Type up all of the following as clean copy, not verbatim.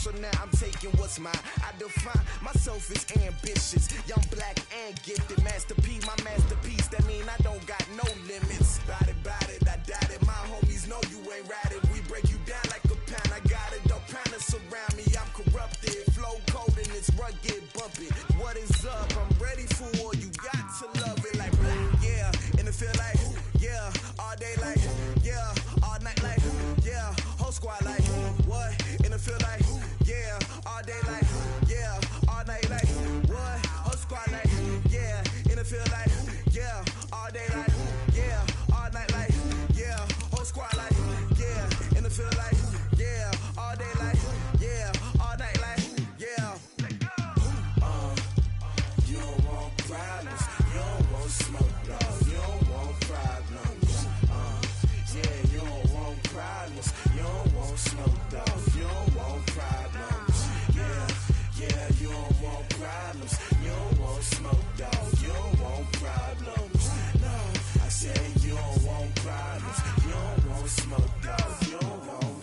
so now I'm taking what's mine. I define myself as ambitious, young, black, and gifted. Masterpiece, my masterpiece, that mean I don't got no limits. Bout it, I doubt it. My homies know you ain't ratted. We break you down like a pound. I got it, don't pound to surround me. I'm corrupted, flow cold and it's rugged, bumpy. What is up? I'm ready for all you got to love it like yeah, and it feel like yeah, all day like yeah, all night like yeah, whole squad like what? And it feel like yeah, all day like yeah, all night like what? Whole squad like yeah, and it feel like yeah, all day like yeah, all night like yeah, whole squad like yeah, and it feel like yeah, all day like yeah, all night like yeah. You don't want problems, you don't want smoke, no, you don't want problems. Yeah, you don't want problems, you don't want smoke, dog, you don't want problems. Yeah, you don't want problems, you don't want smoke, dog, you don't want problems. No, I said you don't want problems, you don't want smoke, dog, you don't want.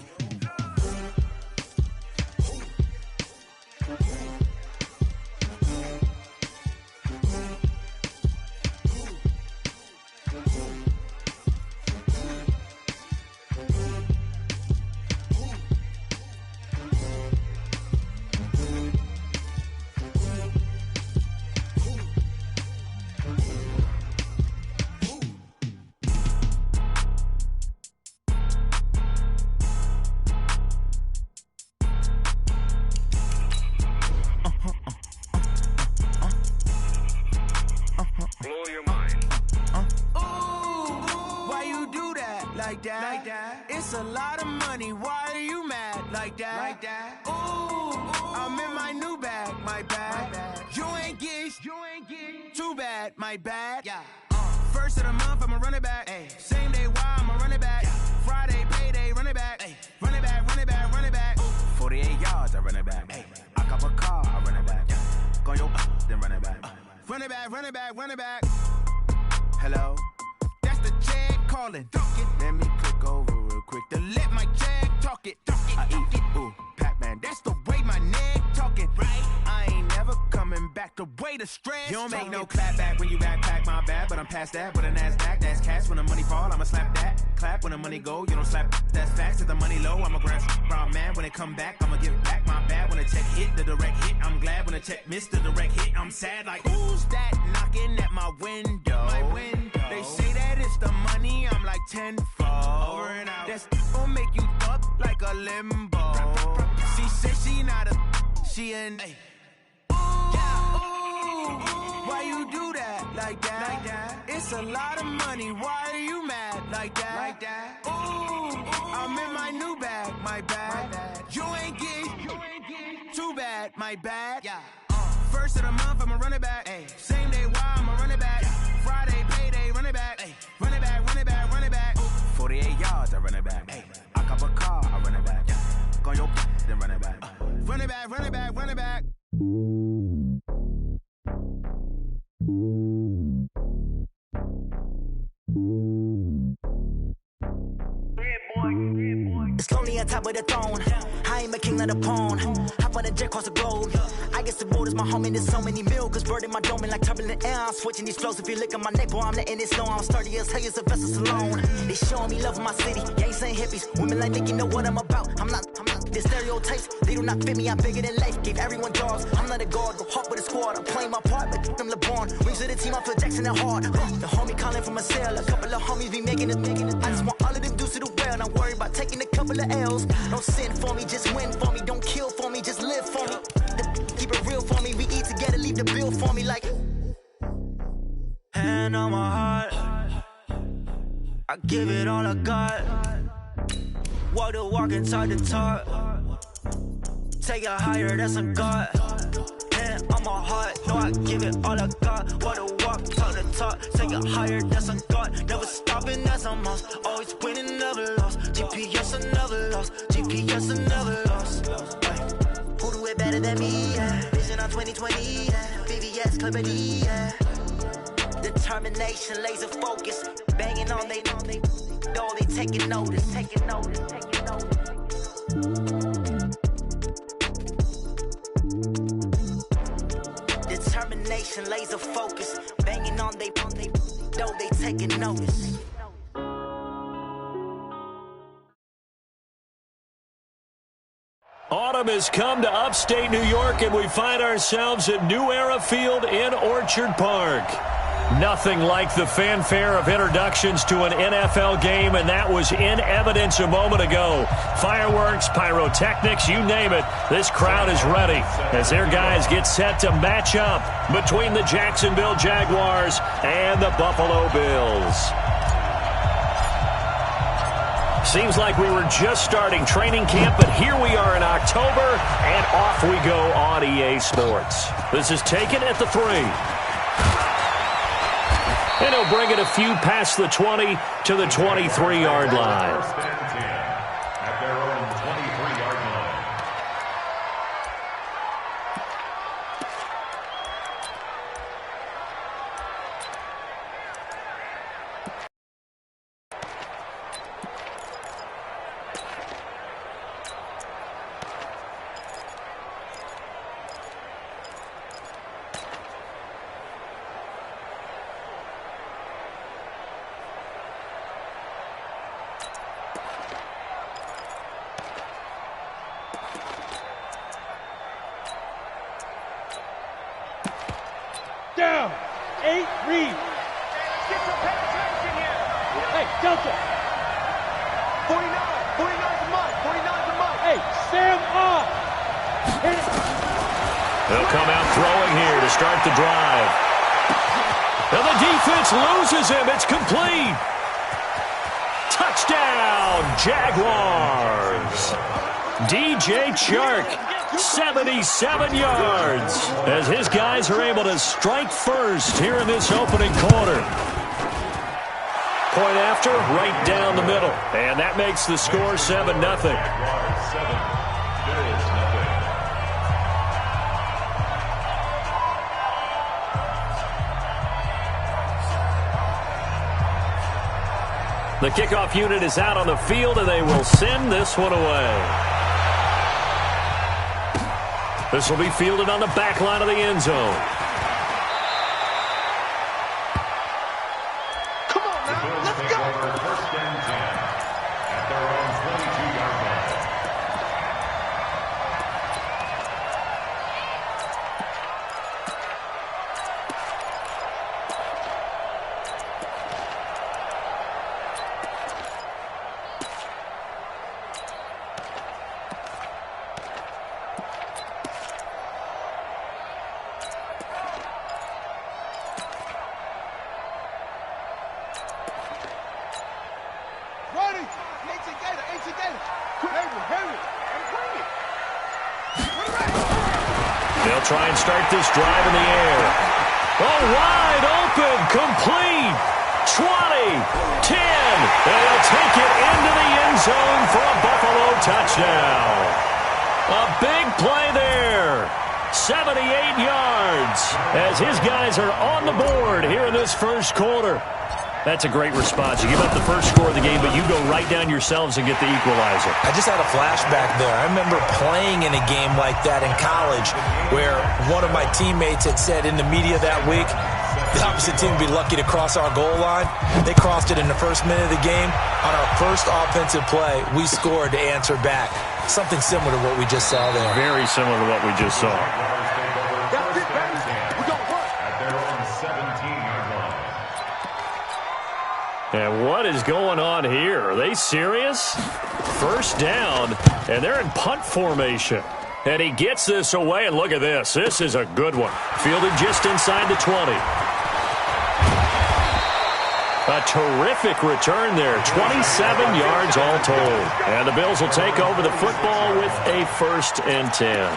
It's a lot of money, why are you mad like that? Ooh, I'm in my new bag, my bad. You ain't get too bad, my bad. Yeah. First of the month, I'ma run it back. Ay. Same day, why I'ma run it back. Yeah. Friday, payday, run it back. Ay. Run it back, run it back, run it back. 48 yards, I run it back. Ay. I cop a car, I run it back. Yeah. Go your then run it back. Run it back, run it back, run it back. Hello? That's the jag calling. Let me click over real quick to let my jag talk it. I eat it, ooh, Pac-Man. That's the way my neck talking. Right? I ain't never coming back. The way the stress. You don't make no clap back when you backpack, my bad. But I'm past that with a NASDAQ. That's cash when the money fall. I'ma slap that. Clap when the money go. You don't slap. That's facts. If the money low, I'ma grab brown man. When it come back, I'ma give back my bad. When the check hit, the direct hit. I'm glad when the check missed the direct hit. I'm sad like who's that knocking at my window? My window. They say that it's the money. I'm like tenfold. Over and out. That's gon' make you up like a limbo. She said she not a. She an. Why you do that like that? It's a lot of money. Why are you mad like that? Ooh, I'm in my new bag, my bad. You ain't get too bad, my bad. Yeah. First of the month, I'ma run it back. Ay. Same day, why I'ma run it back. Yeah. Friday, payday, run it back. Ay. Run it back, run it back, run it back. 48 yards, I run it back. Ay. I cop a car, I run it back. Yeah. Go your then run it back. Run it back, run it back, run it back. It's lonely on top of the throne. I am a king of the pawn. Hop on a jet across the globe. I guess the road is my home and there's so many milk. Cause bird in my dome and like turbulent air. I'm switching these flows. If you look at my neck, boy, I'm letting it slow. I'm sturdy as hell as a vessel alone. They showing me love in my city. Gangsta hippies. Women like Nick, you know what I'm about. I'm not the stereotypes. They do not fit me. I'm bigger than life. Gave everyone jobs. I'm not a guard. Go hard with a squad. I'm playing my part, but I'm LeBron. Wings of the team, I feel Jackson and hard. The homie calling from a cell. A couple of homies be making it. I just want all of them dudes to do well. Not worry about taking a couple of L's. Don't sin for me, just win for me. Don't kill for me, just live for me. Keep it real for me. We eat together, leave the bill for me like. Hand on my heart, I give it all I got. Walk the walk and talk the talk. Take it higher, that's a God. Hand on my heart, no, I give it all I got. Walk the walk, talk the talk. Take it higher, that's a God. Never stopping, that's a must. Always winning, never lost. GPS, I never lost. GPS, I never lost. Who do it better than me? Yeah. Vision on 2020. Yeah. VVS, Clarity. Yeah. Determination, laser focus. Banging on they know they taking notice. concentration, laser focus. Banging on they though they taking notice. Autumn has come to upstate New York, and we find ourselves at New Era Field in Orchard Park. Nothing like the fanfare of introductions to an NFL game, and that was in evidence a moment ago. Fireworks, pyrotechnics, you name it. This crowd is ready as their guys get set to match up between the Jacksonville Jaguars and the Buffalo Bills. Seems like we were just starting training camp, but here we are in October, and off we go on EA Sports. This is taken at the 3. And he'll bring it a few past the 20 to the 23-yard line. At their own 23-yard line. Down. 8, read. Get some penetration here. Hey, Delta. 49. 49's a month. 49's a month. Hey, stand up. Hit it. They'll come out throwing here to start the drive. And the defense loses him. It's complete. Touchdown, Jaguars. DJ Chark, 77 yards, as his guys are able to strike first here in this opening quarter. Point after, right down the middle. And that makes the score 7-0. Jaguars 7, Bills nothing. The kickoff unit is out on the field, and they will send this one away. This will be fielded on the back line of the end zone. Come on now, let's go. Over 1st and 10 at their own 22-yard line. Ready. AT Gator. Hurry. And bring it. We're ready. They'll try and start this drive in the air. Oh, wide open, complete. 20, 10. They'll take it into the end zone for a Buffalo touchdown. A big play there. 78 yards as his guys are on the board here in this first quarter. That's a great response. You give up the first score of the game, but you go right down yourselves and get the equalizer. I just had a flashback there. I remember playing in a game like that in college where one of my teammates had said in the media that week, the opposite team would be lucky to cross our goal line. They crossed it in the first minute of the game. On our first offensive play, we scored to answer back. Something similar to what we just saw there. Very similar to what we just saw. That's it, baby. We're going to work. At their own 17-yard line. And what is going on here? Are they serious? First down, and they're in punt formation. And he gets this away, and look at this. This is a good one. Fielded just inside the 20. A terrific return there. 27 yards all told. And the Bills will take over the football with a 1st and 10.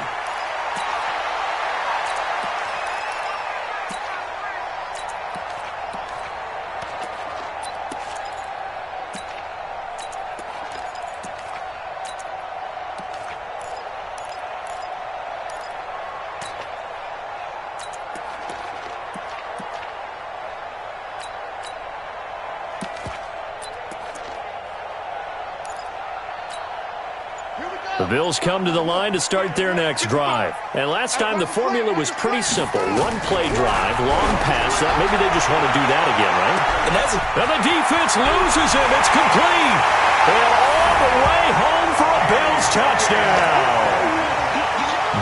Bills come to the line to start their next drive. And last time, the formula was pretty simple. One-play drive, long pass. Maybe they just want to do that again, right? And the defense loses him. It's complete. And all the way home for a Bills touchdown.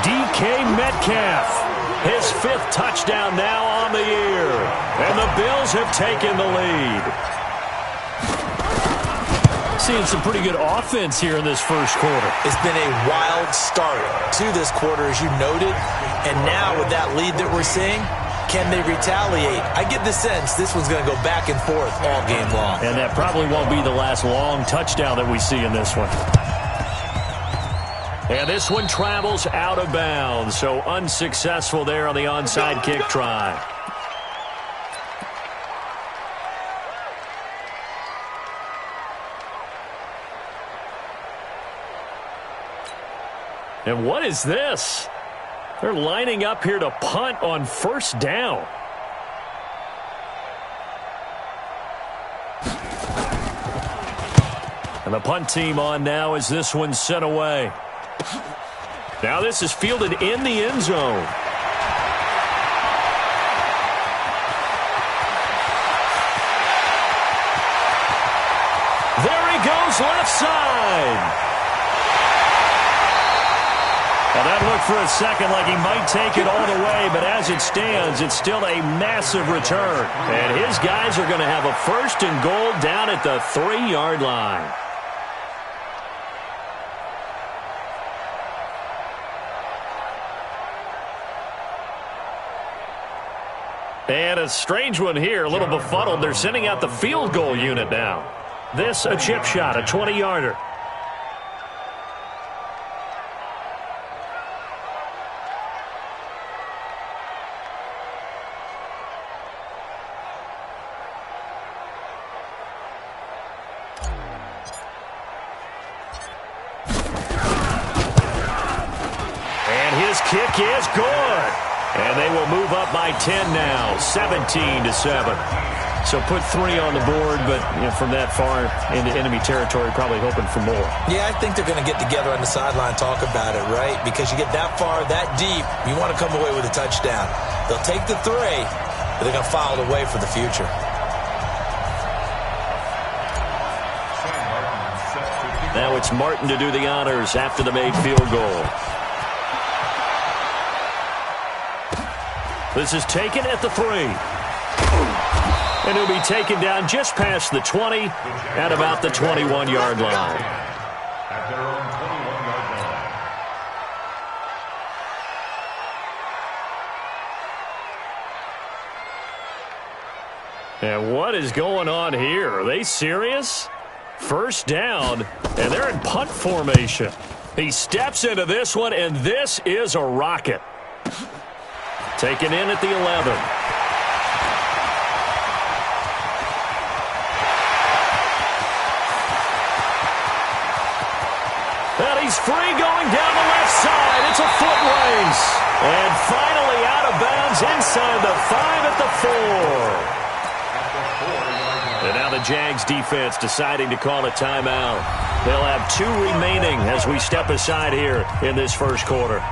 DK Metcalf, his 5th touchdown now on the year. And the Bills have taken the lead. Seeing some pretty good offense here in this first quarter. It's been a wild start to this quarter, as you noted. And now with that lead that we're seeing, can they retaliate? I get the sense this one's going to go back and forth all game long. And that probably won't be the last long touchdown that we see in this one. And this one travels out of bounds, so unsuccessful there on the onside kick try. And what is this? They're lining up here to punt on first down. And the punt team on now as this one's sent away. Now this is fielded in the end zone. There he goes, left side. Well, that looked for a second like he might take it all the way, but as it stands, it's still a massive return. And his guys are going to have a 1st and goal down at the 3-yard line. And a strange one here, a little befuddled. They're sending out the field goal unit now. This a chip shot, a 20-yarder. Kick is good. And they will move up by 10 now, 17-7. So put 3 on the board, but from that far into enemy territory, probably hoping for more. Yeah, I think they're going to get together on the sideline, talk about it, right? Because you get that far, that deep, you want to come away with a touchdown. They'll take the 3, but they're going to file it away for the future. Now it's Martin to do the honors after the made field goal. This is taken at the 3. And he'll be taken down just past the 20 at about the 21-yard line. At their own 21-yard line. And what is going on here? Are they serious? First down, and they're in punt formation. He steps into this one, and this is a rocket. Taken in at the 11. And he's free going down the left side. It's a foot race. And finally out of bounds inside the 5 at the 4. And now the Jags defense deciding to call a timeout. They'll have 2 remaining as we step aside here in this first quarter.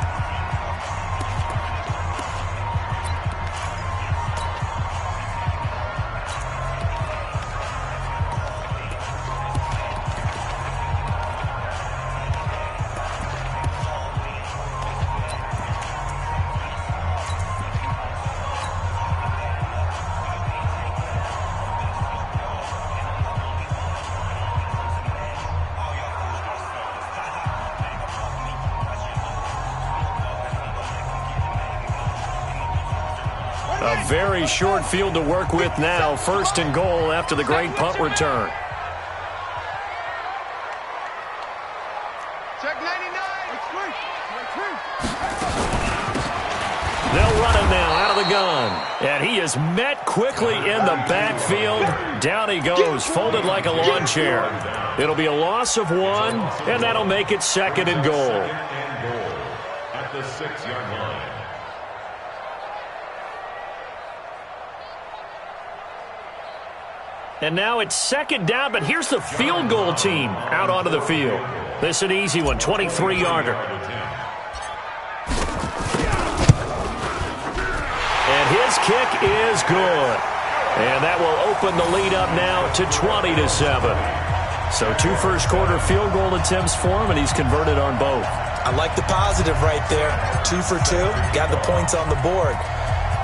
A very short field to work with now. 1st and goal after the great punt return. Check 99. They'll run him now out of the gun. And he is met quickly in the backfield. Down he goes, folded like a lawn chair. It'll be a loss of 1, and that'll make it 2nd and goal. At the 6-yard line. And now it's 2nd down, but here's the field goal team out onto the field. This is an easy one, 23-yarder. And his kick is good. And that will open the lead up now to 20-7. So 2 first-quarter field goal attempts for him, and he's converted on both. I like the positive right there. 2 for 2, got the points on the board.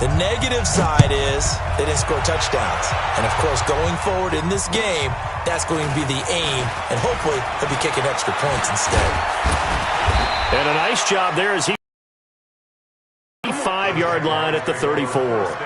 The negative side is they didn't score touchdowns. And, of course, going forward in this game, that's going to be the aim, and hopefully he'll be kicking extra points instead. And a nice job there as he 5-yard line at the 34.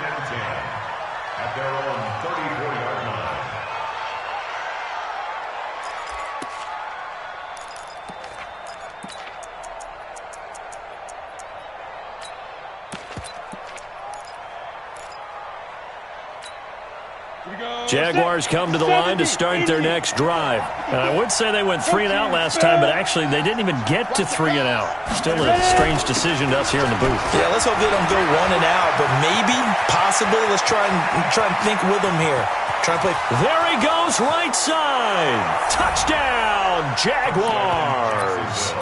Jaguars come to the line to start their next drive. I would say they went 3 and out last time, but actually they didn't even get to 3 and out. Still a strange decision to us here in the booth. Yeah, let's hope they don't go 1 and out, but maybe, possibly, let's try and think with them here. Try and play. There he goes, right side. Touchdown, Jaguars.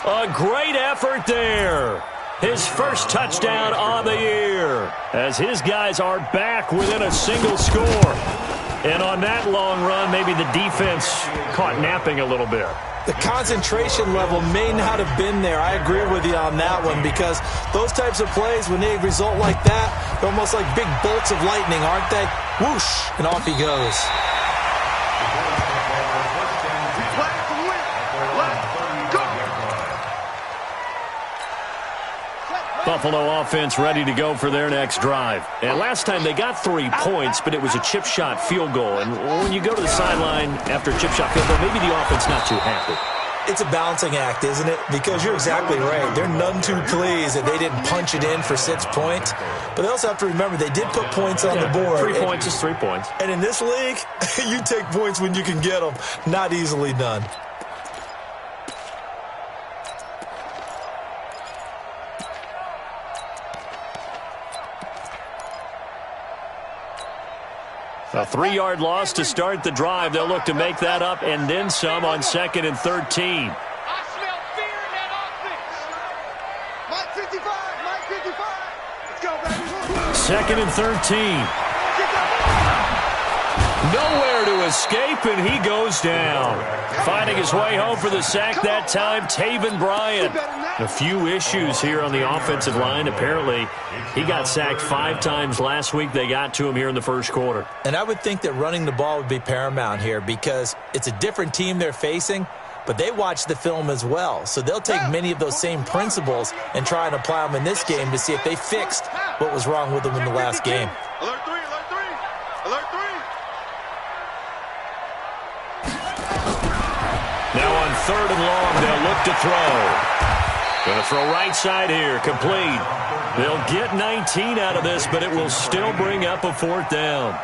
A great effort there. His first touchdown on the year as his guys are back within a single score. And on that long run, maybe the defense caught napping a little bit. The concentration level may not have been there. I agree with you on that one because those types of plays, when they result like that, they're almost like big bolts of lightning, aren't they? Whoosh, and off he goes. Buffalo offense ready to go for their next drive. And last time they got 3 points, but it was a chip shot field goal. And when you go to the sideline after a chip shot field goal, maybe the offense not too happy. It's a balancing act, isn't it? Because you're exactly right. They're none too pleased that they didn't punch it in for 6 points. But they also have to remember they did put points on the board. 3 points is 3 points. And in this league, you take points when you can get them. Not easily done. A 3-yard loss to start the drive. They'll look to make that up and then some on 2nd and 13. I smell fear in that offense. Mike 55, Mike 55. Let's go, baby. 2nd and 13. Nowhere to escape, and he goes down. Finding his way home for the sack that time, Taven Bryan. A few issues here on the offensive line. Apparently, he got sacked 5 times last week. They got to him here in the first quarter. And I would think that running the ball would be paramount here because it's a different team they're facing, but they watch the film as well. So they'll take many of those same principles and try and apply them in this game to see if they fixed what was wrong with them in the last game. Alert 3, alert 3, alert 3. Now on 3rd and long, they'll look to throw. Going to throw right side here, complete. They'll get 19 out of this, but it will still bring up a 4th down.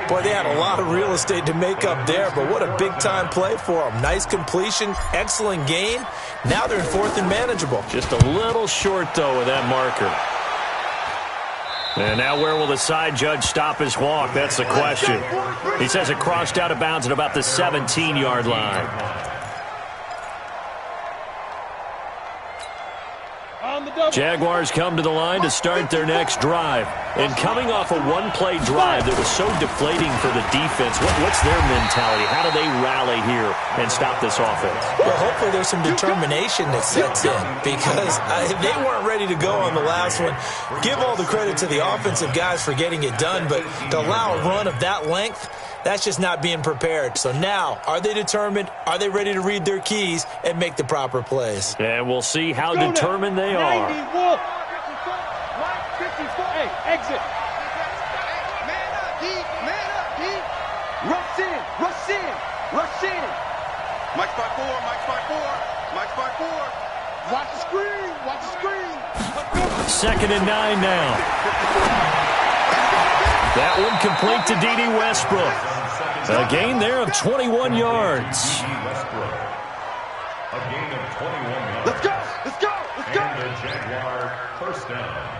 Boy, they had a lot of real estate to make up there, but what a big-time play for them. Nice completion, excellent gain. Now they're in 4th and manageable. Just a little short, though, with that marker. And now where will the side judge stop his walk? That's the question. He says it crossed out of bounds at about the 17-yard line. Jaguars come to the line to start their next drive. And coming off a one-play drive that was so deflating for the defense, what's their mentality? How do they rally here and stop this offense? Well, hopefully there's some determination that sets in because they weren't ready to go on the last one. Give all the credit to the offensive guys for getting it done, but to allow a run of that length, that's just not being prepared. So now, are they determined? Are they ready to read their keys and make the proper plays? And we'll see how determined they are. 91. Hey, exit. Man up, deep, man up, deep. Rush in, rush in, rush in. Mike spot 4, Mike spot 4, Mike spot 4. Watch the screen, watch the screen. 2nd and 9 now. That one complete to D.D. Westbrook. A gain there of 21 yards. A gain of 21 yards. Let's go, let's go, let's go. And the Jaguar first down.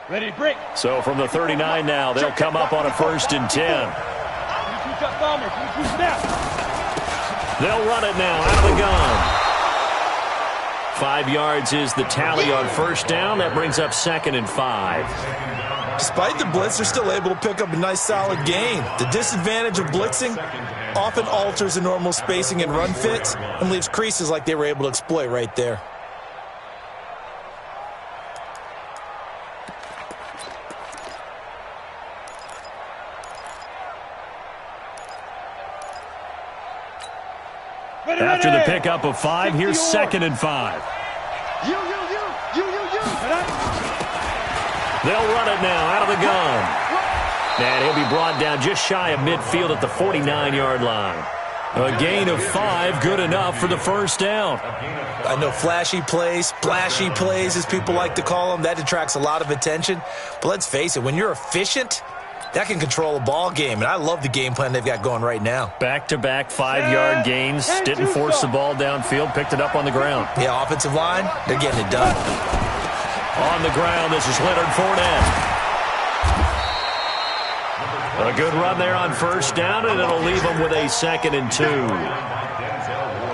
Ready, break. So from the 39 now, they'll come up on a 1st and 10. They'll run it now out of the gun. 5 yards is the tally on 1st down. That brings up 2nd and 5. Despite the blitz, they're still able to pick up a nice, solid gain. The disadvantage of blitzing often alters the normal spacing and run fits and leaves creases like they were able to exploit right there. After the pickup of 5, here's 2nd and 5. They'll run it now out of the gun. And he'll be brought down just shy of midfield at the 49-yard line. A gain of 5, good enough for the 1st down. I know flashy plays, splashy plays, as people like to call them, that attracts a lot of attention. But let's face it, when you're efficient, that can control a ball game, and I love the game plan they've got going right now. Back-to-back 5-yard gains. Didn't force the ball downfield. Picked it up on the ground. Yeah, offensive line, they're getting it done. On the ground, this is Leonard Fournette. A good run there on 1st down, and it'll leave them with a 2nd and 2.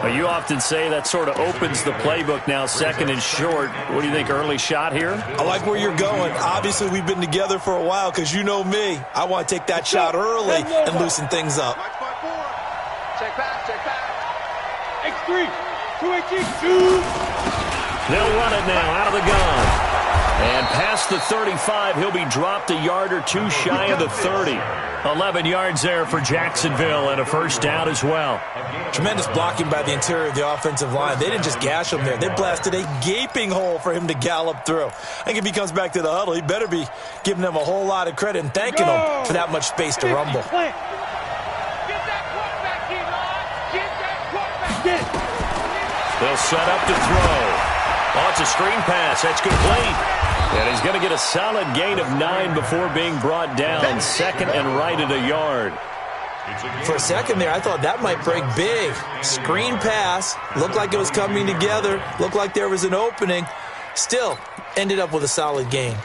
You often say that sort of opens the playbook now, 2nd and short. What do you think, early shot here? I like where you're going. Obviously, we've been together for a while because you know me. I want to take that shot early and loosen things up. Check back, check back. X3, 218, 2. They'll run it now out of the gun. And past the 35, he'll be dropped a yard or 2 shy of the 30. 11 yards there for Jacksonville and a 1st down as well. Tremendous blocking by the interior of the offensive line. They didn't just gash him there. They blasted a gaping hole for him to gallop through. I think if he comes back to the huddle, he better be giving them a whole lot of credit and thanking them for that much space to rumble. Get that quarterback, Get that quarterback. They'll set up to throw. Oh, it's a screen pass. That's complete. And he's going to get a solid gain of 9 before being brought down. 2nd and right at a yard. For a second there, I thought that might break big. Screen pass. Looked like it was coming together. Looked like there was an opening. Still, ended up with a solid gain.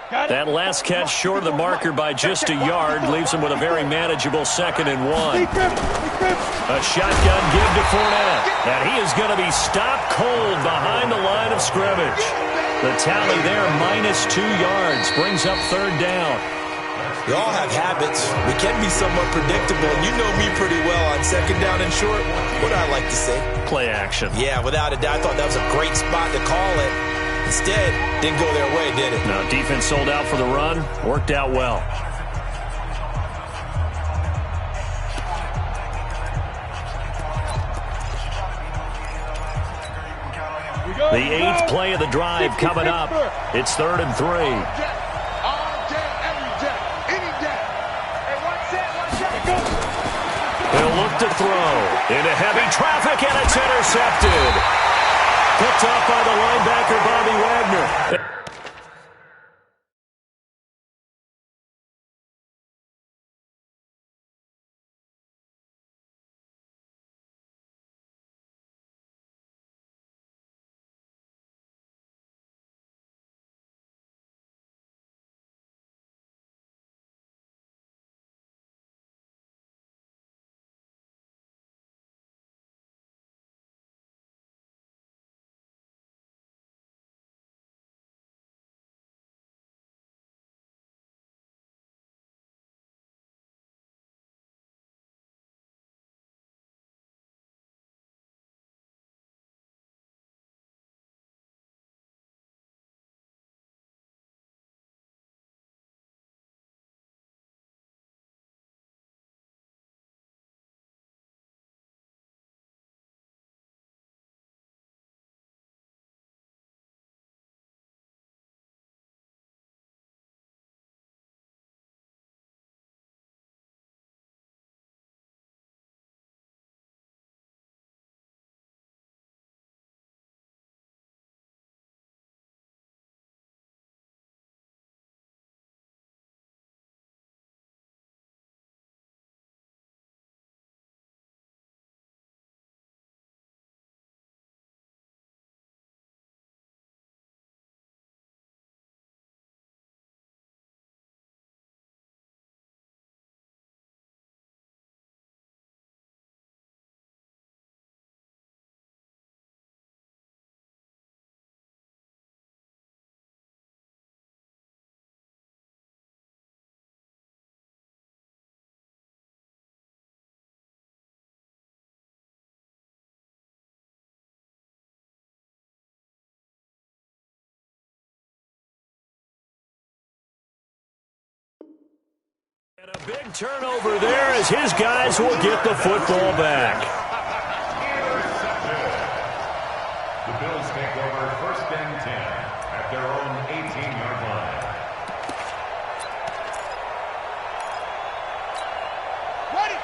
That last catch short of the marker by just a yard leaves him with a very manageable 2nd and 1. A shotgun give to Fournette. And he is going to be stopped cold behind the line of scrimmage. The tally there, -2 yards, brings up 3rd down. We all have habits. We can be somewhat predictable. You know me pretty well on 2nd down and short. What I like to say? Play action. Yeah, without a doubt. I thought that was a great spot to call it. Instead, didn't go their way, did it? No, defense sold out for the run. Worked out well. The 8th play of the drive coming up. It's 3rd and 3. All day, every day, any day. Hey, one set. They'll look to throw. Into heavy traffic, and it's intercepted. Picked off by the linebacker, Bobby Wagner. A big turnover there as his guys will get the football back. The Bills take over 1st and 10 at their own 18-yard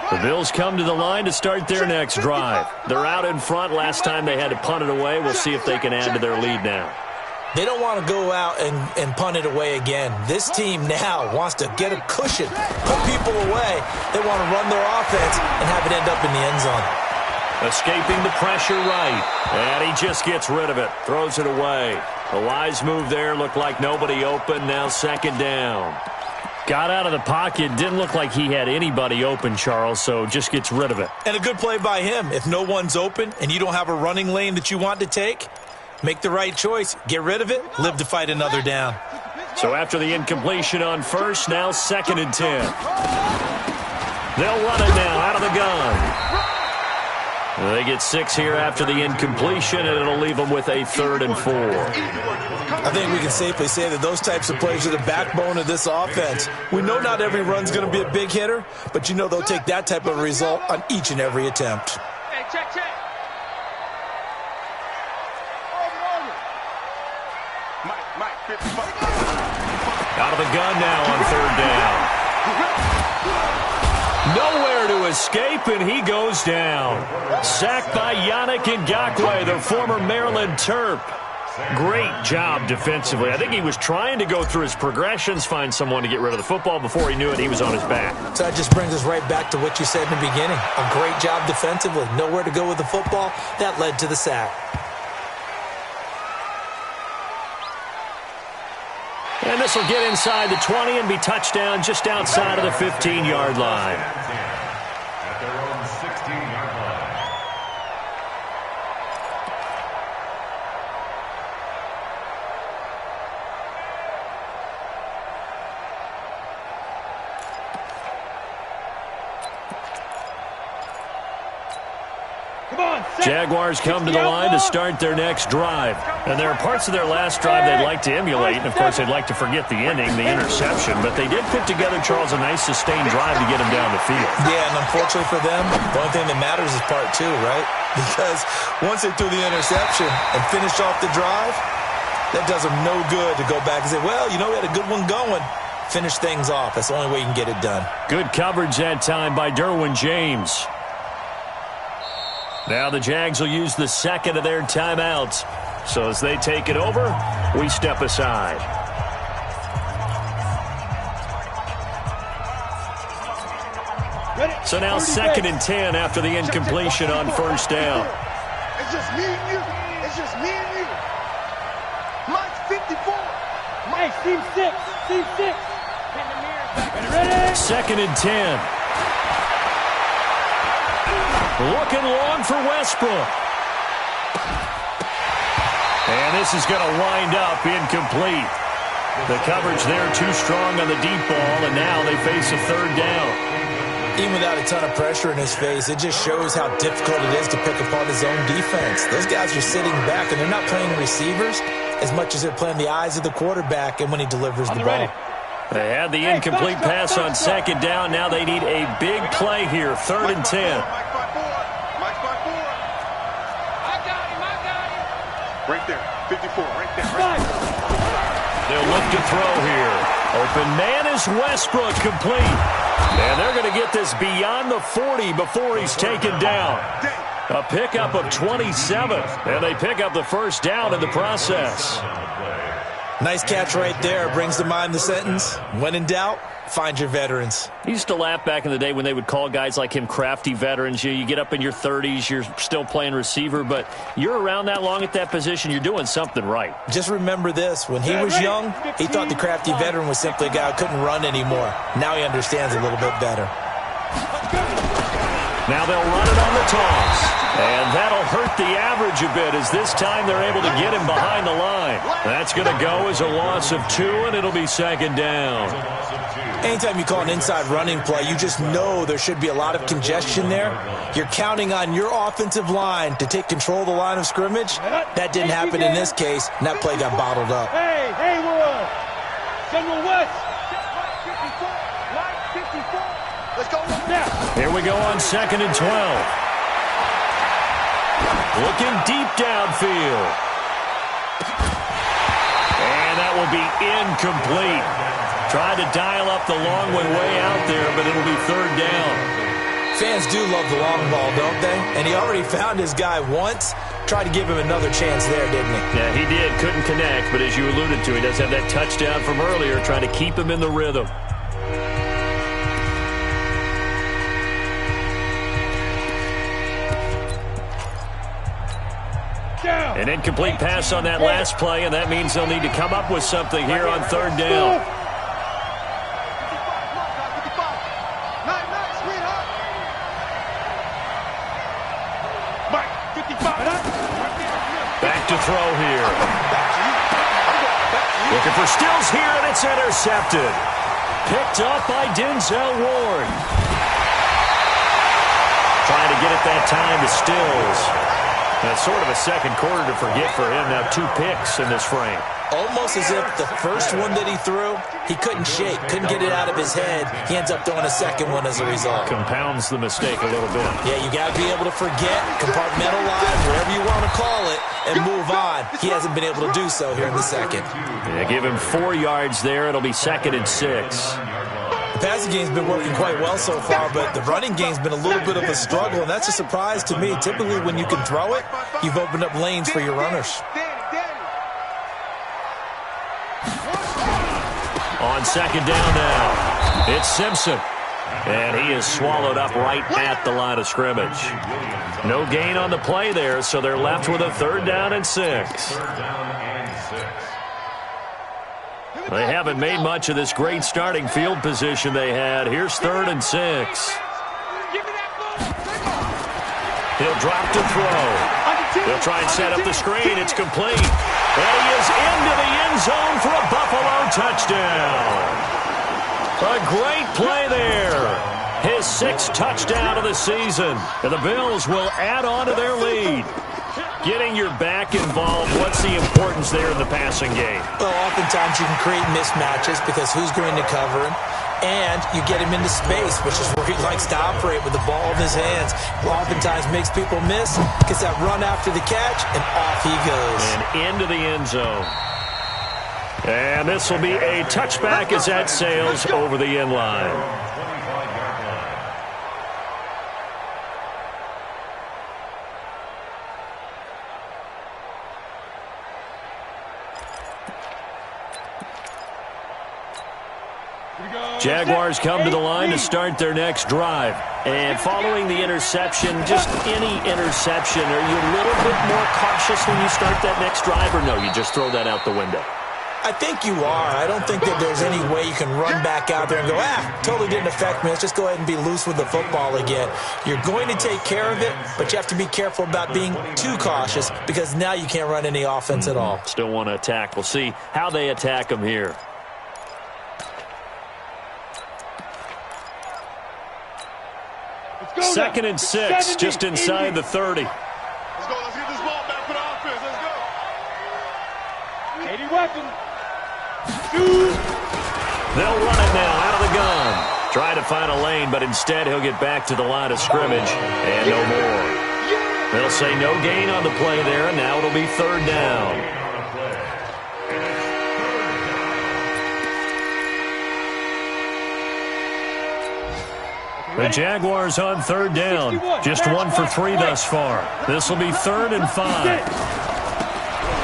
line. The Bills come to the line to start their next drive. They're out in front. Last time they had to punt it away. We'll see if they can add to their lead now. They don't want to go out and punt it away again. This team now wants to get a cushion, put people away. They want to run their offense and have it end up in the end zone. Escaping the pressure right. And he just gets rid of it. Throws it away. A wise move there. Looked like nobody open. Now 2nd down. Got out of the pocket. Didn't look like he had anybody open, Charles, so just gets rid of it. And a good play by him. If no one's open and you don't have a running lane that you want to take, make the right choice. Get rid of it. Live to fight another down. So after the incompletion on 1st, now 2nd and 10. They'll run it now out of the gun. They get 6 here after the incompletion, and it'll leave them with a 3rd and 4. I think we can safely say that those types of plays are the backbone of this offense. We know not every run's going to be a big hitter, but you know they'll take that type of result on each and every attempt. Hey, check. Out of the gun now on 3rd down. Nowhere to escape, and he goes down. Sacked by Yannick Ngakoue, the former Maryland Terp. Great job defensively. I think he was trying to go through his progressions, find someone to get rid of the football. Before he knew it, he was on his back. So that just brings us right back to what you said in the beginning. A great job defensively. Nowhere to go with the football. That led to the sack. And this will get inside the 20 and be touchdown just outside of the 15-yard line. At their own 16-yard line. Jaguars come to the line to start their next drive. And there are parts of their last drive they'd like to emulate. And, of course, they'd like to forget the ending, the interception. But they did put together, Charles, a nice sustained drive to get them down the field. Yeah, and unfortunately for them, the only thing that matters is part 2, right? Because once they threw the interception and finished off the drive, that does them no good to go back and say, well, you know, we had a good one going. Finish things off. That's the only way you can get it done. Good coverage that time by Derwin James. Now the Jags will use the 2nd of their timeouts. So as they take it over, we step aside. So now 2nd and 10 after the incompletion on 1st down. It's just me and you. It's just me and you. Mike's 54. Hey, team 6. Team 6. Ready? 2nd and 10. Looking long for Westbrook. And this is going to wind up incomplete. The coverage there too strong on the deep ball, and now they face a 3rd down. Even without a ton of pressure in his face, it just shows how difficult it is to pick apart his own defense. Those guys are sitting back, and they're not playing receivers as much as they're playing the eyes of the quarterback and when he delivers the ball. They had the incomplete pass on 2nd down. Now they need a big play here, 3rd and 10. Right there, 54, right there. Right. They'll look to throw here. Open man is Westbrook, complete. And they're going to get this beyond the 40 before he's taken down. A pickup of 27, and they pick up the 1st down in the process. Nice catch right there. Brings to mind the sentence, when in doubt, find your veterans. I used to laugh back in the day when they would call guys like him crafty veterans. You get up in your 30s, you're still playing receiver, but you're around that long at that position, you're doing something right. Just remember this. When he was young, he thought the crafty veteran was simply a guy who couldn't run anymore. Now he understands a little bit better. Now they'll run it on the toss. And that'll hurt the average a bit as this time they're able to get him behind the line. That's going to go as a loss of 2, and it'll be 2nd down. Anytime you call an inside running play, you just know there should be a lot of congestion there. You're counting on your offensive line to take control of the line of scrimmage. That didn't happen in this case, and that play got bottled up. Hey, we're on General West. Let's go. Here we go on 2nd and 12. Looking deep downfield. And that will be incomplete. Tried to dial up the long way out there, but it'll be 3rd down. Fans do love the long ball, don't they? And he already found his guy once. Tried to give him another chance there, didn't he? Yeah, he did. Couldn't connect, but as you alluded to, he does have that touchdown from earlier, trying to keep him in the rhythm. An incomplete pass on that last play, and that means they'll need to come up with something here on 3rd down. Back to throw here. Looking for Stills here, and it's intercepted. Picked up by Denzel Ward. Trying to get it that time to Stills. That's sort of a second quarter to forget for him. Now 2 picks in this frame. Almost as if the first one that he threw, he couldn't shake, couldn't get it out of his head. He ends up throwing a second one as a result. Compounds the mistake a little bit. Yeah, you got to be able to forget, compartmentalize, whatever you want to call it, and move on. He hasn't been able to do so here in the second. Yeah, give him 4 yards there. It'll be 2nd and 6. The passing game's been working quite well so far, but the running game's been a little bit of a struggle, and that's a surprise to me. Typically, when you can throw it, you've opened up lanes for your runners. On 2nd down now, it's Simpson. And he is swallowed up right at the line of scrimmage. No gain on the play there, so they're left with a 3rd down and 6. They haven't made much of this great starting field position they had. Here's 3rd and 6. He'll drop to throw. They'll try and set up the screen. It's complete. And he is into the end zone for a Buffalo touchdown. A great play there. His 6th touchdown of the season. And the Bills will add on to their lead. Getting your back involved, what's the importance there in the passing game? Well, oftentimes you can create mismatches because who's going to cover him? And you get him into space, which is where he likes to operate with the ball in his hands. Oftentimes makes people miss, gets that run after the catch, and off he goes. And into the end zone. And this will be a touchback as that sails over the end line. Jaguars come to the line to start their next drive. And following the interception, just any interception, are you a little bit more cautious when you start that next drive, or no, you just throw that out the window? I think you are. I don't think that there's any way you can run back out there and go, totally didn't affect me. Let's just go ahead and be loose with the football again. You're going to take care of it, but you have to be careful about being too cautious because now you can't run any offense at all. Still want to attack. We'll see how they attack them here. Second and 6, just inside the 30. Let's go. Let's get this ball back for the offense. Let's go. 80 weapons. They'll run it now out of the gun. Try to find a lane, but instead he'll get back to the line of scrimmage and no more. They'll say no gain on the play there, and now it'll be 3rd down. The Jaguars on 3rd down. Just 1 for 3 thus far. This will be 3rd and 5.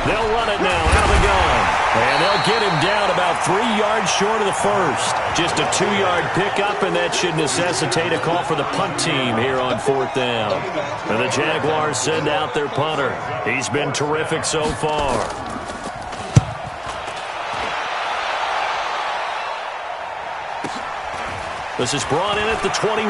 They'll run it now out of the gun. And they'll get him down about 3 yards short of the first. Just a 2-yard pickup, and that should necessitate a call for the punt team here on 4th down. And the Jaguars send out their punter. He's been terrific so far. This is brought in at the 21.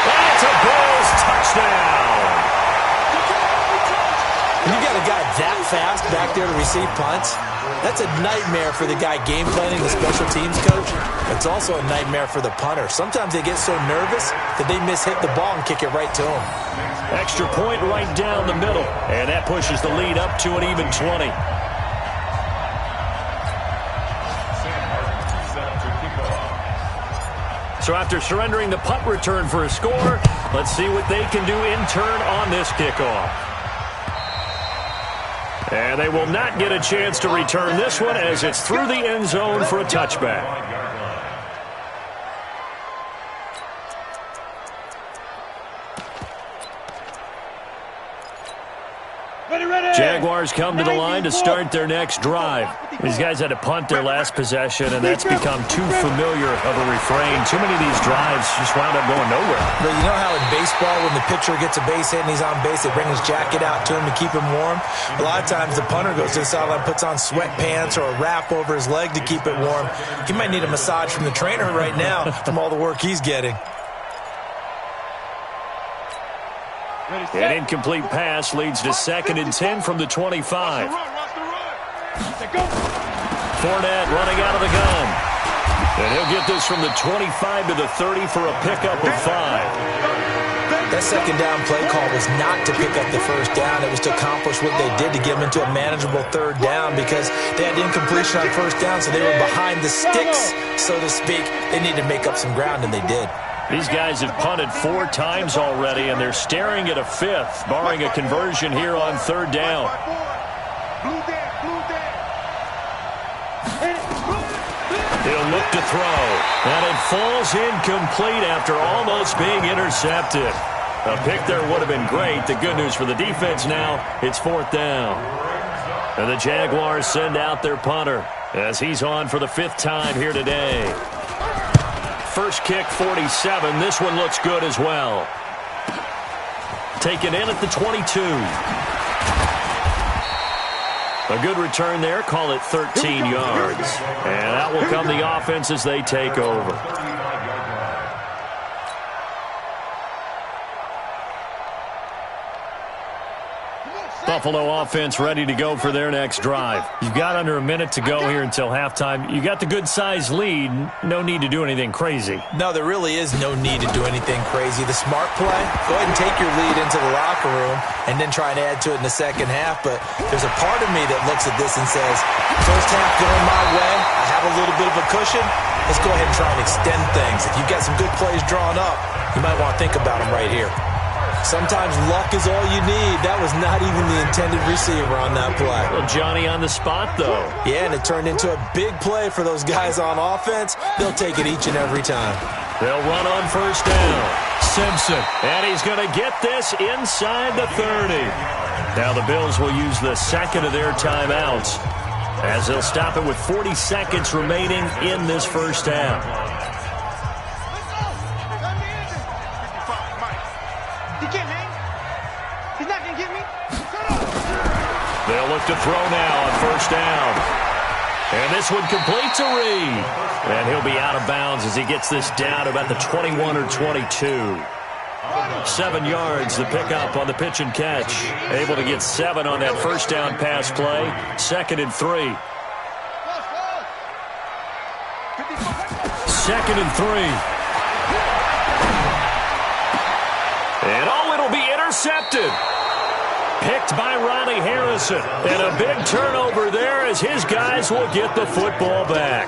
That's a Bills touchdown. You got to a guy that fast back there to receive punts, that's a nightmare for the guy game planning, the special teams coach. It's also a nightmare for the punter. Sometimes they get so nervous that they mishit the ball and kick it right to him. Extra point right down the middle, and that pushes the lead up to an even 20. So after surrendering the punt return for a score, let's see what they can do in turn on this kickoff. And they will not get a chance to return this one as it's through the end zone for a touchback. Jaguars come to the line to start their next drive. These guys had to punt their last possession, and that's become too familiar of a refrain. Too many of these drives just wound up going nowhere. But you know how in baseball, when the pitcher gets a base hit and he's on base, they bring his jacket out to him to keep him warm? A lot of times the punter goes to the sideline, puts on sweatpants or a wrap over his leg to keep it warm. He might need a massage from the trainer right now from all the work he's getting. An incomplete pass leads to 2nd and 10 from the 25. Fournette running out of the gun. And he'll get this from the 25 to the 30 for a pickup of 5. That second down play call was not to pick up the first down. It was to accomplish what they did to get them into a manageable third down because they had incompletion on first down, so they were behind the sticks, so to speak. They needed to make up some ground, and they did. These guys have punted 4 times already, and they're staring at a 5th, barring a conversion here on 3rd down. He'll look to throw, and it falls incomplete after almost being intercepted. A pick there would have been great. The good news for the defense now, it's 4th down. And the Jaguars send out their punter as he's on for the 5th time here today. First kick, 47. This one looks good as well. Taken in at the 22. A good return there. Call it 13 yards. And that will come the offense as they take over. Buffalo offense ready to go for their next drive. You've got under a minute to go here until halftime. You got the good-sized lead. No need to do anything crazy. No, there really is no need to do anything crazy. The smart play, go ahead and take your lead into the locker room and then try and add to it in the second half. But there's a part of me that looks at this and says, first half going my way, I have a little bit of a cushion. Let's go ahead and try and extend things. If you've got some good plays drawn up, you might want to think about them right here. Sometimes luck is all you need. That was not even the intended receiver on that play. Well, Johnny on the spot, though. Yeah, and it turned into a big play for those guys on offense. They'll take it each and every time. They'll run on first down. Simpson. And he's going to get this inside the 30. Now the Bills will use the second of their timeouts as they'll stop it with 40 seconds remaining in this first half. They'll look to throw now on first down. And this one completes a read. And he'll be out of bounds as he gets this down about the 21 or 22. 7 yards, the pickup on the pitch and catch. Able to get 7 on that first down pass play. 2nd and 3. 2nd and 3. And oh, it'll be intercepted. Picked by Ronnie Harrison. And a big turnover there as his guys will get the football back.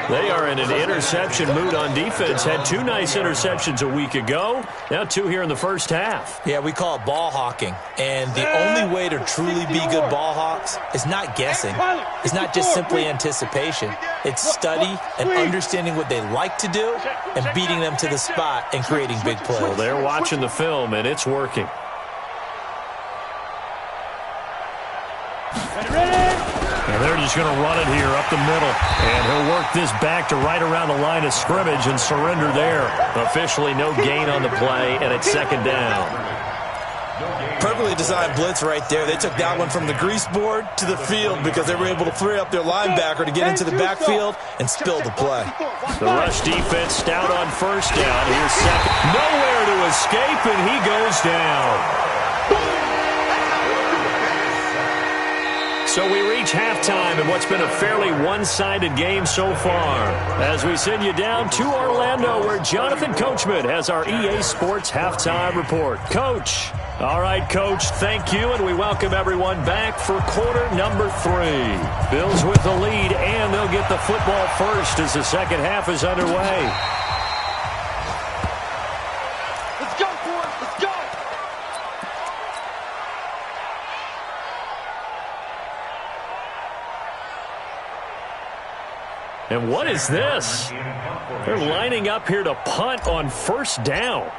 They are in an interception mood on defense. Had 2 nice interceptions a week ago. Now 2 here in the first half. Yeah, we call it ball hawking. And the only way to truly be good ball hawks is not guessing. It's not just simply anticipation. It's study and understanding what they like to do and beating them to the spot and creating big plays. Well, they're watching the film, and it's working. And they're just going to run it here up the middle. And he'll work this back to right around the line of scrimmage and surrender there. Officially no gain on the play, and it's 2nd down. Perfectly designed blitz right there. They took that one from the grease board to the field because they were able to free up their linebacker to get into the backfield and spill the play. The rush defense stout on first down. Here's second. Nowhere to escape, and he goes down. So we reach halftime in what's been a fairly one-sided game so far. As we send you down to Orlando, where Jonathan Coachman has our EA Sports halftime report. Coach. All right, Coach, thank you, and we welcome everyone back for quarter number 3. Bills with the lead, and they'll get the football first as the second half is underway. Let's go, boys. Let's go. And what is this? They're lining up here to punt on first down.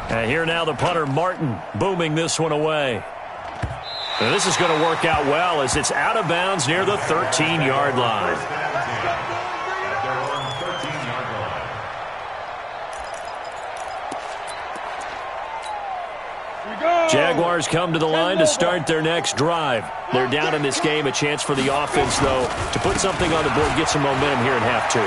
And here now the punter, Martin, booming this one away. And this is going to work out well as it's out of bounds near the 13-yard line. Jaguars come to the line to start their next drive. They're down in this game. A chance for the offense, though, to put something on the board, get some momentum here in half 2.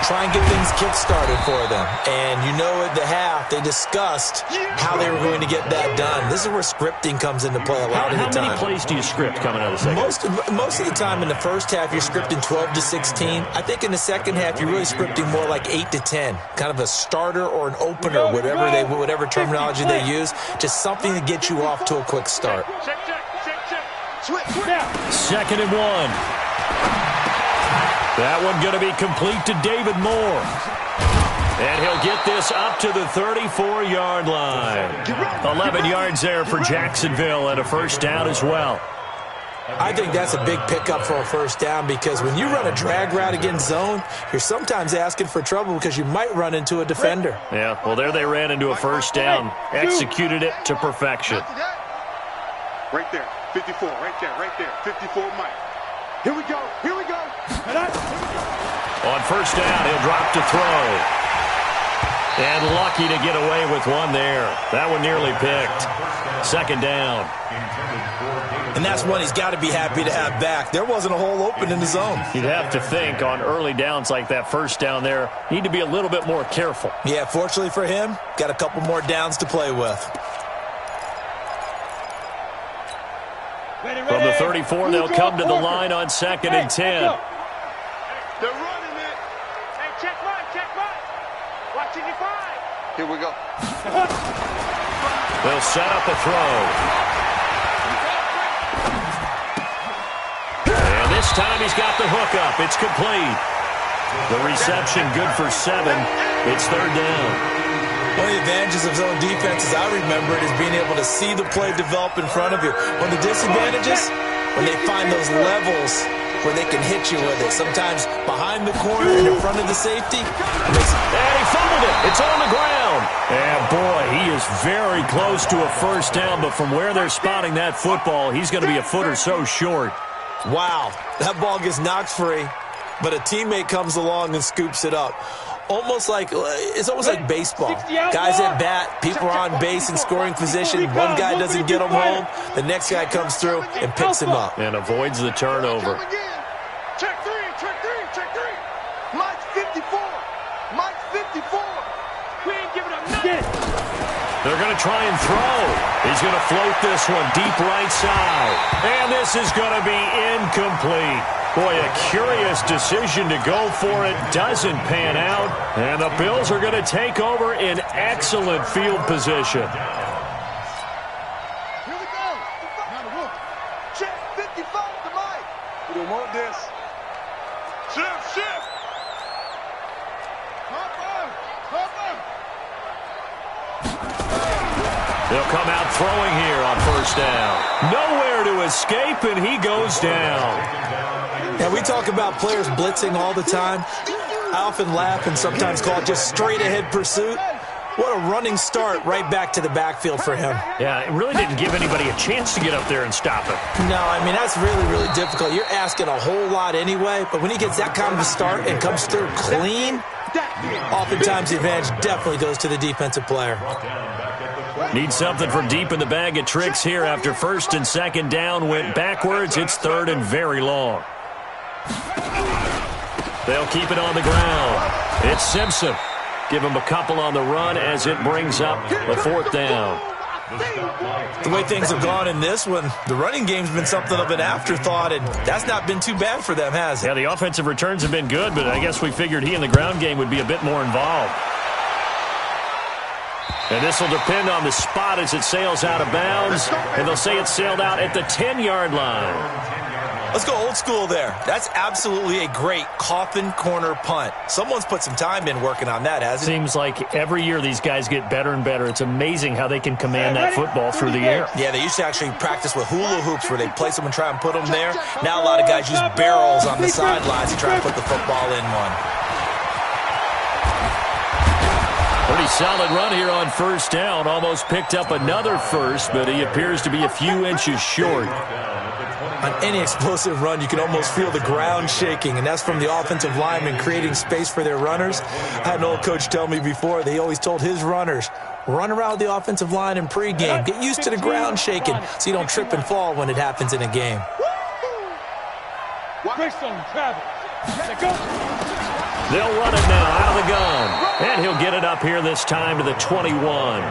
Try and get things kick-started for them. And you know at the half, they discussed how they were going to get that done. This is where scripting comes into play a lot of the time. How many plays do you script coming out of the second? Most of the time in the first half, you're scripting 12 to 16. I think in the second half, you're really scripting more like 8 to 10. Kind of a starter or an opener, whatever terminology they use. Just something to get you off to a quick start. Second and 1. That one going to be complete to David Moore. And he'll get this up to the 34-yard line. 11 yards there for Jacksonville and a first down as well. I think that's a big pickup for a first down because when you run a drag route against zone, you're sometimes asking for trouble because you might run into a defender. Yeah, well, there they ran into a first down. Executed it to perfection. Right there. 54. Right there. 54, Mike. Here we go. On first down, he'll drop to throw. And lucky to get away with one there. That one nearly picked. Second down. And that's one he's got to be happy to have back. There wasn't a hole open in the zone. You'd have to think on early downs like that first down there, need to be a little bit more careful. Yeah, fortunately for him, got a couple more downs to play with. From the 34, they'll come to the line on 2nd and 10. They're running it. Hey, check right. Watching your 5. Here we go. They'll set up a throw. And this time he's got the hook up. It's complete. The reception good for 7. It's third down. One of the advantages of zone defense, as I remember it, is being able to see the play develop in front of you. One of the disadvantages, when they find those levels where they can hit you with it. Sometimes behind the corner and in front of the safety. And he fumbled it. It's on the ground. And, boy, he is very close to a first down. But from where they're spotting that football, he's going to be a foot or so short. Wow. That ball gets knocked free, but a teammate comes along and scoops it up. It's almost like baseball. Guys at bat, people are on base in scoring position. One guy doesn't get him home. The next guy comes through and picks him up. And avoids the turnover. Check three. Mike's 54. We ain't giving up nothing. They're going to try and throw. He's going to float this one deep right side. And this is going to be incomplete. Boy, a curious decision to go for it. Doesn't pan out. And the Bills are going to take over in excellent field position. Here we go. Check 55 to Mike. We don't want this. Shift. They'll come out throwing here on first down. Nowhere to escape, and he goes down. Yeah, we talk about players blitzing all the time. I often laugh and sometimes call it just straight-ahead pursuit. What a running start right back to the backfield for him. Yeah, it really didn't give anybody a chance to get up there and stop it. No, I mean, that's really, really difficult. You're asking a whole lot anyway, but when he gets that kind of a start and comes through clean, oftentimes the advantage definitely goes to the defensive player. Need something from deep in the bag of tricks here after first and second down went backwards. It's third and very long. They'll keep it on the ground. It's Simpson. Give him a couple on the run as it brings up a fourth down. The way things have gone in this one, the running game's been something of an afterthought, and that's not been too bad for them, has it? Yeah, the offensive returns have been good, but I guess we figured he in the ground game would be a bit more involved. And this will depend on the spot as it sails out of bounds, and they'll say it sailed out at the 10-yard line. Let's go old school there. That's absolutely a great coffin corner punt. Someone's put some time in working on that, hasn't it? Seems like every year these guys get better and better. It's amazing how they can command that football through the air. Yeah, they used to actually practice with hula hoops where they place them and try and put them there. Now a lot of guys use barrels on the sidelines to try and put the football in one. Pretty solid run here on first down. Almost picked up another first, but he appears to be a few inches short. On any explosive run, you can almost feel the ground shaking, and that's from the offensive linemen creating space for their runners. I had an old coach tell me before, they always told his runners, run around the offensive line in pregame. Get used to the ground shaking so you don't trip and fall when it happens in a game. They'll run it now out of the gun, and he'll get it up here this time to the 21.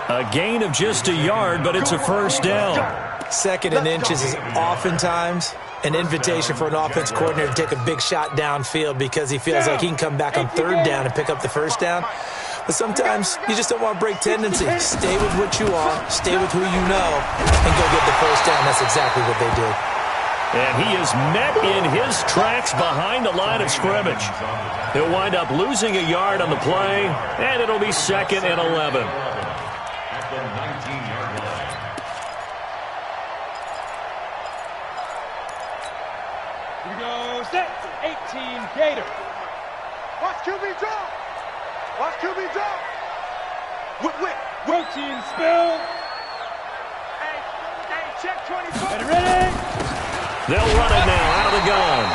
A gain of just a yard, but it's a first down. Second and inches is oftentimes an invitation for an offense coordinator to take a big shot downfield because he feels like he can come back on third down and pick up the first down. But sometimes you just don't want to break tendency. Stay with what you are, stay with who you know, and go get the first down. That's exactly what they did. And he is met in his tracks behind the line of scrimmage. He'll wind up losing a yard on the play, and it'll be 2nd and 11. At the 19-yard line. Here we go, set, 18 Gator. Watch QB drop. Watch QB drop. Whip. Routine spill. Hey, check 24. Ready? They'll run it now out of the gun.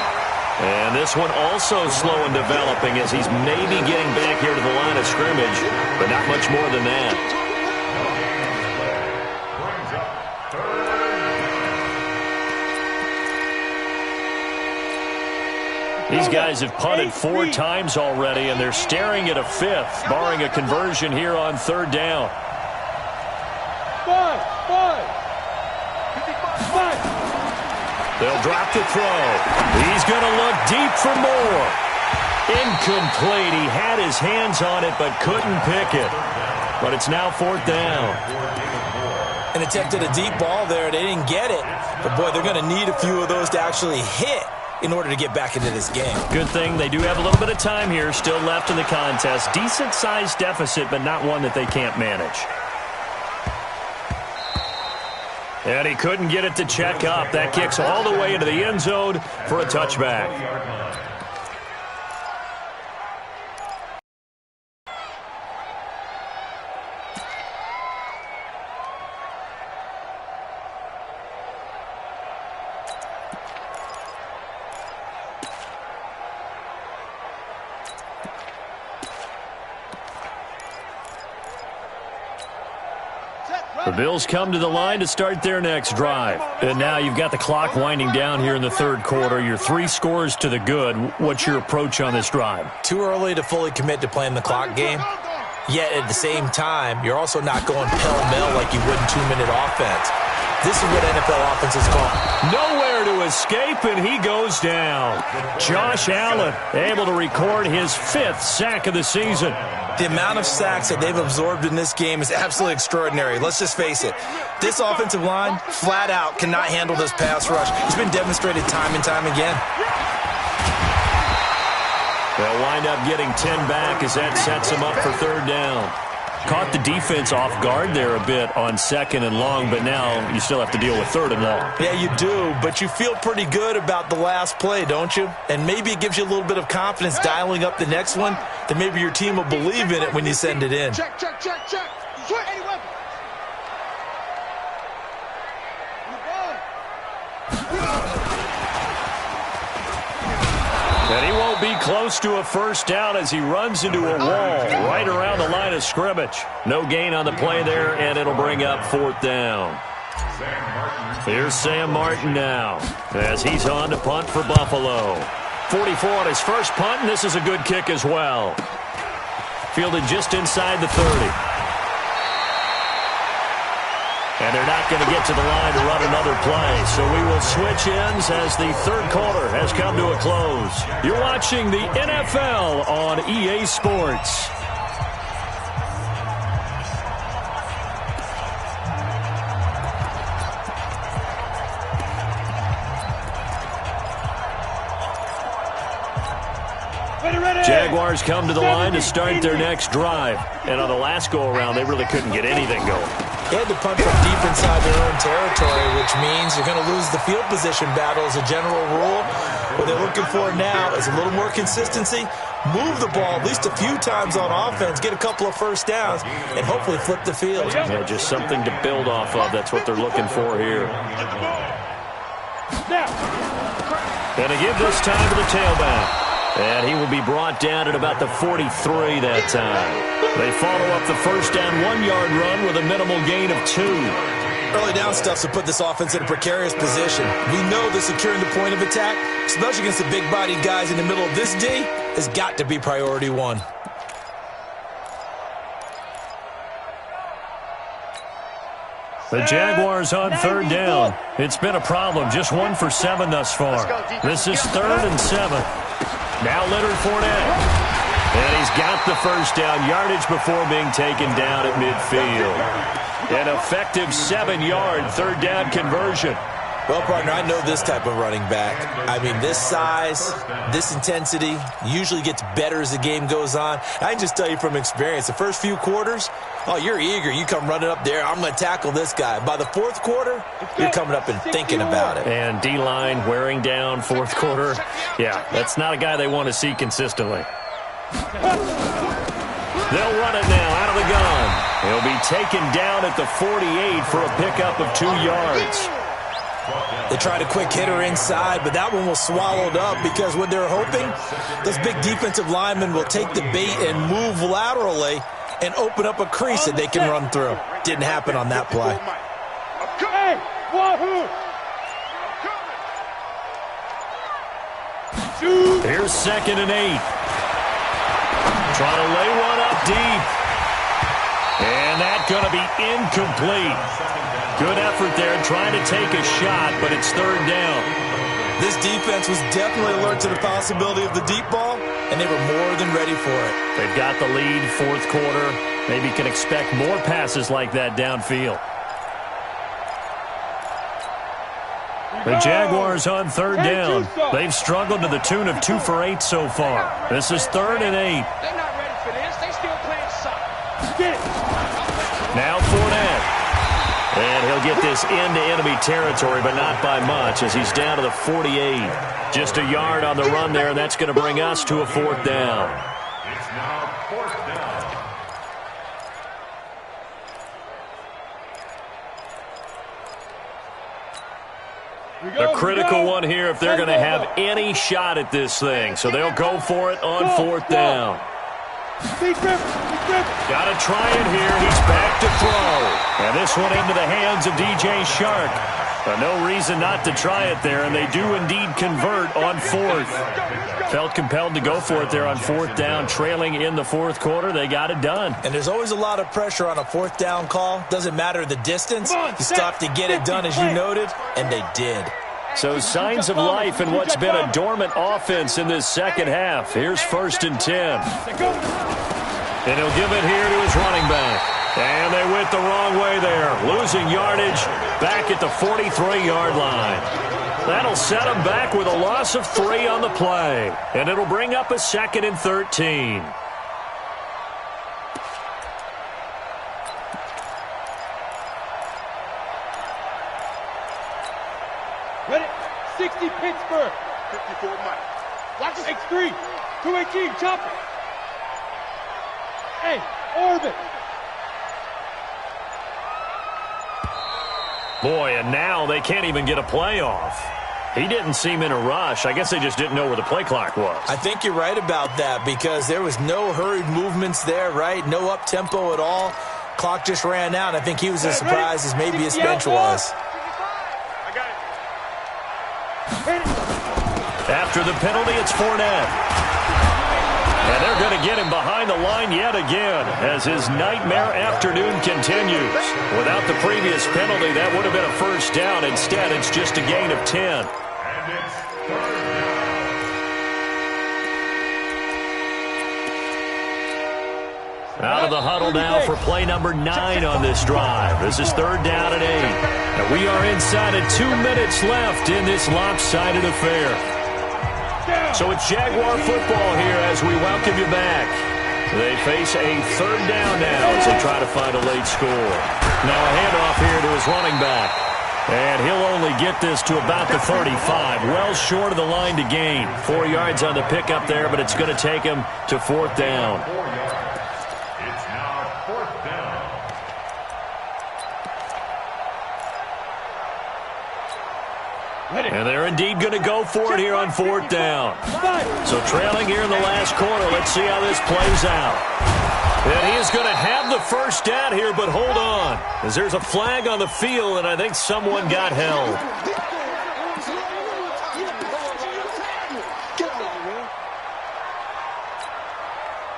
And this one also slow in developing as he's maybe getting back here to the line of scrimmage, but not much more than that. These guys have punted 4 times already, and they're staring at a 5th, barring a conversion here on third down. Five. They'll drop the throw. He's going to look deep for more. Incomplete. He had his hands on it but couldn't pick it. But it's now 4th down. And attempted a deep ball there. They didn't get it. But, boy, they're going to need a few of those to actually hit in order to get back into this game. Good thing they do have a little bit of time here still left in the contest. Decent-sized deficit, but not one that they can't manage. And he couldn't get it to check up. That kicks all the way into the end zone for a touchback. The Bills come to the line to start their next drive. And now you've got the clock winding down here in the third quarter. You're 3 scores to the good. What's your approach on this drive? Too early to fully commit to playing the clock game. Yet at the same time, you're also not going pell-mell like you would in 2-minute offense. This is what NFL offenses call. Nowhere to escape, and he goes down. Josh Allen able to record his 5th sack of the season. The amount of sacks that they've absorbed in this game is absolutely extraordinary. Let's just face it. This offensive line, flat out, cannot handle this pass rush. It's been demonstrated time and time again. They'll wind up getting 10 back as that sets them up for third down. Caught the defense off guard there a bit on 2nd and long, but now you still have to deal with 3rd and long. Yeah, you do, but you feel pretty good about the last play, don't you? And maybe it gives you a little bit of confidence dialing up the next one, that maybe your team will believe in it when you send it in. Check. Switch. Any weapon. And he won't be close to a first down as he runs into a wall right around the line of scrimmage. No gain on the play there, and it'll bring up 4th down. Here's Sam Martin now as he's on to punt for Buffalo. 44 on his first punt, and this is a good kick as well. Fielded just inside the 30. And they're not going to get to the line to run another play. So we will switch ends as the third quarter has come to a close. You're watching the NFL on EA Sports. Jaguars come to the line to start their next drive. And on the last go-around, they really couldn't get anything going. They had to punt from deep inside their own territory, which means you're going to lose the field position battle as a general rule. What they're looking for now is a little more consistency, move the ball at least a few times on offense, get a couple of first downs, and hopefully flip the field. Yeah, just something to build off of. That's what they're looking for here. And to give this time to the tailback. And he will be brought down at about the 43 that time. They follow up the first down 1-yard run with a minimal gain of 2. Early down stuff to put this offense in a precarious position. We know that securing the point of attack, especially against the big-bodied guys in the middle of this D, has got to be priority one. The Jaguars on third down. It's been a problem. Just 1 for 7 thus far. This is 3rd and 7. Now Leonard Fournette. And he's got the first down yardage before being taken down at midfield. An effective 7-yard third down conversion. Well, partner, I know this type of running back. I mean, this size, this intensity usually gets better as the game goes on. I can just tell you from experience, the first few quarters, oh, you're eager. You come running up there, I'm going to tackle this guy. By the fourth quarter, you're coming up and thinking about it. And D-line wearing down fourth quarter. Yeah, that's not a guy they want to see consistently. They'll run it now out of the gun. He'll be taken down at the 48 for a pickup of 2 yards. They tried a quick hitter inside, but that one was swallowed up because what they're hoping, those big defensive linemen will take the bait and move laterally and open up a crease that they can run through. Didn't happen on that play. Here's 2nd and 8. Trying to lay one up deep. And that's going to be incomplete. Good effort there trying to take a shot, but it's 3rd down. This defense was definitely alert to the possibility of the deep ball, and they were more than ready for it. They've got the lead, fourth quarter. Maybe can expect more passes like that downfield. The Jaguars on 3rd down. They've struggled to the tune of 2 for 8 so far. This is 3rd and 8. They're not ready for this. They still playing soccer. Now Fournette. And he'll get this into enemy territory, but not by much as he's down to the 48. Just a yard on the run there, and that's going to bring us to a 4th down. It's now 4th down. A critical one here if they're going to have any shot at this thing. So they'll go for it on 4th down. Got to try it here. He's back to throw. And this one into the hands of DJ Shark. No reason not to try it there, and they do indeed convert on 4th. Felt compelled to go for it there on 4th down, trailing in the 4th quarter. They got it done. And there's always a lot of pressure on a 4th down call. Doesn't matter the distance. You still have to get it done, as you noted, and they did. So signs of life in what's been a dormant offense in this second half. Here's 1st and 10. And he'll give it here to his running back. And they went the wrong way there. Losing yardage back at the 43-yard line. That'll set them back with a loss of 3 on the play. And it'll bring up a 2nd and 13. Ready? 60 Pittsburgh. 54 Mike. Watch it. X3. 218. Chop it. Hey, orbit. Boy, and now they can't even get a play off. He didn't seem in a rush. I guess they just didn't know where the play clock was. I think you're right about that because there was no hurried movements there, right? No up-tempo at all. Clock just ran out. I think he was as surprised as maybe his bench was. After the penalty, it's Fournette. And they're going to get him behind the line yet again as his nightmare afternoon continues. Without the previous penalty, that would have been a first down. Instead, it's just a gain of 10. And it's third down. Out of the huddle now for play number 9 on this drive. This is third down and 8. And we are inside of 2 minutes left in this lopsided affair. So it's Jaguar football here as we welcome you back. They face a third down now as they try to find a late score. Now a handoff here to his running back. And he'll only get this to about the 35. Well short of the line to gain. 4 yards on the pickup there, but it's going to take him to fourth down. It's now fourth down. And they're indeed going to go for it here on fourth down. So trailing here in the last quarter. Let's see how this plays out. And he is going to have the first down here, but hold on, as there's a flag on the field, and I think someone got held.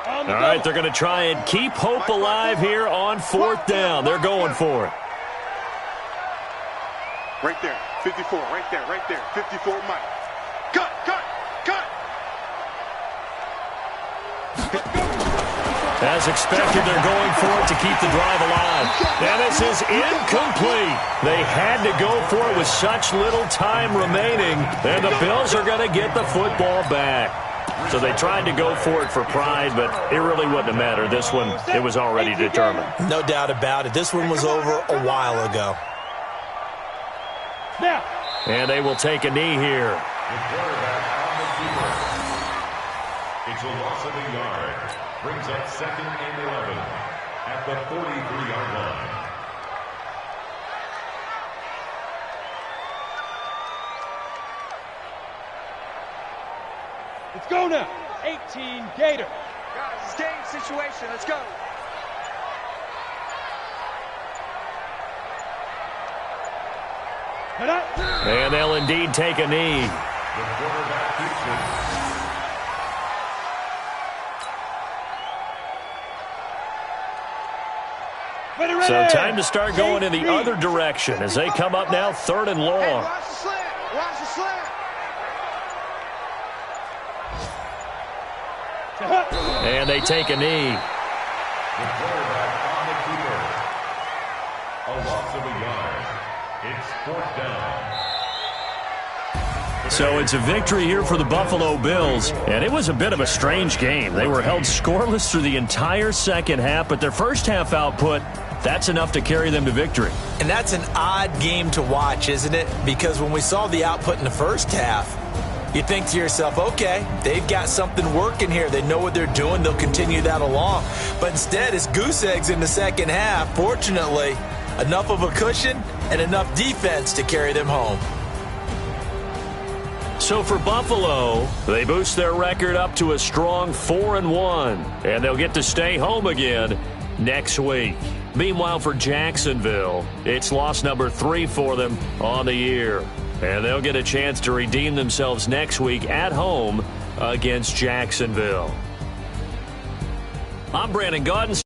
All right, they're going to try and keep hope alive here on fourth down. They're going for it. Right there, 54, right there, 54, Mike. Cut. As expected, they're going for it to keep the drive alive. And this is incomplete. They had to go for it with such little time remaining, and the Bills are going to get the football back. So they tried to go for it for pride, but it really wouldn't have mattered. This one, it was already determined. No doubt about it. This one was over a while ago. And they will take a knee here. The quarterback on the keeper. It's a loss of a yard. Brings up second and 11 at the 43-yard line. Let's go now. 18 Gator. Guys, it's game situation. Let's go. And they'll indeed take a knee. The quarterback keeps it. So time to start going in the other direction as they come up now third and long. Hey, watch the slant. Watch the slant. And they take a knee. The quarterback on the keeper. A loss of a yard. It's fourth down. So it's a victory here for the Buffalo Bills, and it was a bit of a strange game. They were held scoreless through the entire second half, but their first half output, that's enough to carry them to victory. And that's an odd game to watch, isn't it? Because when we saw the output in the first half, you think to yourself, okay, they've got something working here. They know what they're doing. They'll continue that along. But instead, it's goose eggs in the second half. Fortunately, enough of a cushion and enough defense to carry them home. So for Buffalo, they boost their record up to a strong 4-1, and they'll get to stay home again next week. Meanwhile, for Jacksonville, it's loss number 3 for them on the year, and they'll get a chance to redeem themselves next week at home against Jacksonville. I'm Brandon Gaudens.